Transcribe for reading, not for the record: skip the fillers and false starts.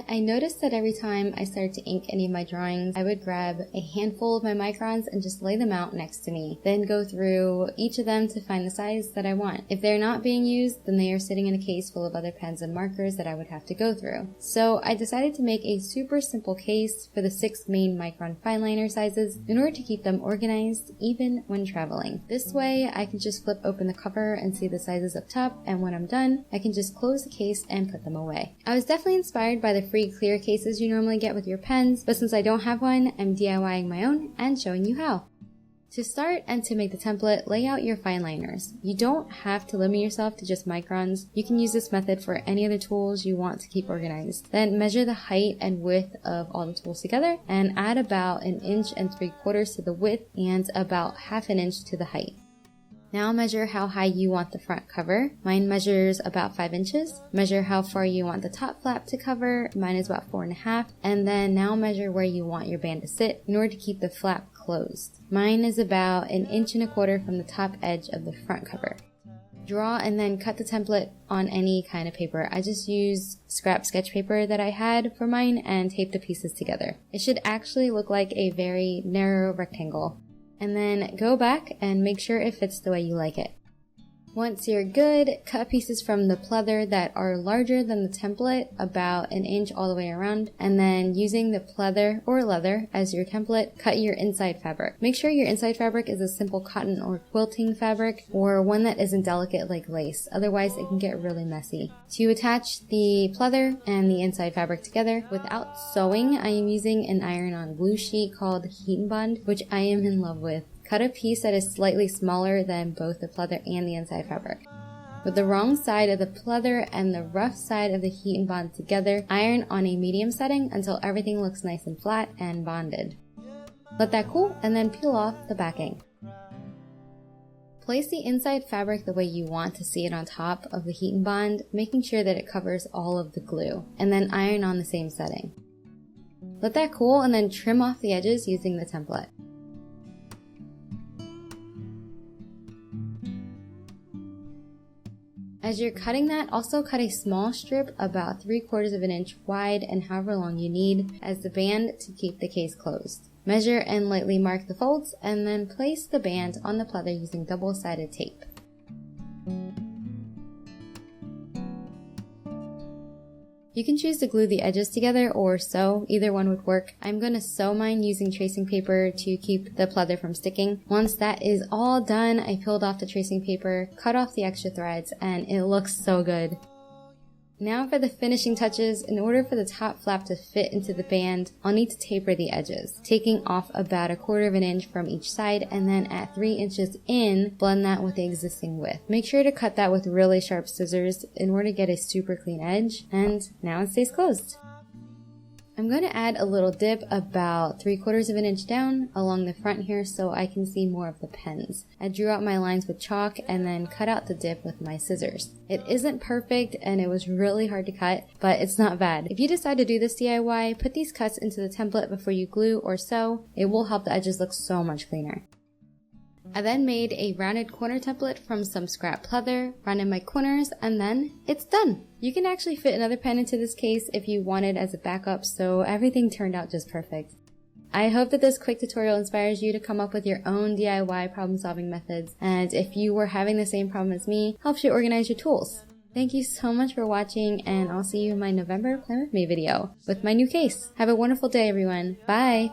But I noticed that every time I started to ink any of my drawings, I would grab a handful of my microns and just lay them out next to me, then go through each of them to find the size that I want. If they're not being used, then they are sitting in a case full of other pens and markers that I would have to go through. So I decided to make a super simple case for the 6 main micron fine liner sizes in order to keep them organized even when traveling. This way I can just flip open the cover and see the sizes up top, and when I'm done, I can just close the case and put them away. I was definitely inspired by the free clear cases you normally get with your pens, but since I don't have one, I'm DIYing my own and showing you how. To start and to make the template, lay out your fine liners. You don't have to limit yourself to just microns. You can use this method for any other tools you want to keep organized. Then measure the height and width of all the tools together and add about 1 3/4 inches to the width and about 1/2 inch to the height. Now measure how high you want the front cover. Mine measures about 5 inches. Measure how far you want the top flap to cover. Mine is about 4.5. And then now measure where you want your band to sit in order to keep the flap closed. Mine is about 1.25 inches from the top edge of the front cover. Draw and then cut the template on any kind of paper. I just used scrap sketch paper that I had for mine and taped the pieces together. It should actually look like a very narrow rectangle. And then go back and make sure it fits the way you like it. Once you're good, cut pieces from the pleather that are larger than the template, about 1 inch all the way around, and then using the pleather or leather as your template, cut your inside fabric. Make sure your inside fabric is a simple cotton or quilting fabric, or one that isn't delicate like lace, otherwise it can get really messy. To attach the pleather and the inside fabric together without sewing, I am using an iron-on glue sheet called Heat and Bond, which I am in love with. Cut a piece that is slightly smaller than both the pleather and the inside fabric. With the wrong side of the pleather and the rough side of the Heat and Bond together, iron on a medium setting until everything looks nice and flat and bonded. Let that cool and then peel off the backing. Place the inside fabric the way you want to see it on top of the Heat and Bond, making sure that it covers all of the glue, and then iron on the same setting. Let that cool and then trim off the edges using the template. As you're cutting that, also cut a small strip about 3/4 of an inch wide and however long you need as the band to keep the case closed. Measure and lightly mark the folds and then place the band on the pleather using double-sided tape. You can choose to glue the edges together or sew, either one would work. I'm going to sew mine using tracing paper to keep the pleather from sticking. Once that is all done, I peeled off the tracing paper, cut off the extra threads, and it looks so good. Now for the finishing touches. In order for the top flap to fit into the band, I'll need to taper the edges, taking off about 1/4 of an inch from each side, and then at 3 inches in, blend that with the existing width. Make sure to cut that with really sharp scissors in order to get a super clean edge, and now it stays closed. I'm going to add a little dip about 3/4 of an inch down along the front here so I can see more of the pens. I drew out my lines with chalk and then cut out the dip with my scissors. It isn't perfect and it was really hard to cut, but it's not bad. If you decide to do this DIY, put these cuts into the template before you glue or sew. It will help the edges look so much cleaner. I then made a rounded corner template from some scrap pleather, rounded my corners, and then it's done! You can actually fit another pen into this case if you wanted as a backup, so everything turned out just perfect. I hope that this quick tutorial inspires you to come up with your own DIY problem solving methods, and if you were having the same problem as me, helps you organize your tools. Thank you so much for watching, and I'll see you in my November Plan With Me video with my new case. Have a wonderful day, everyone. Bye!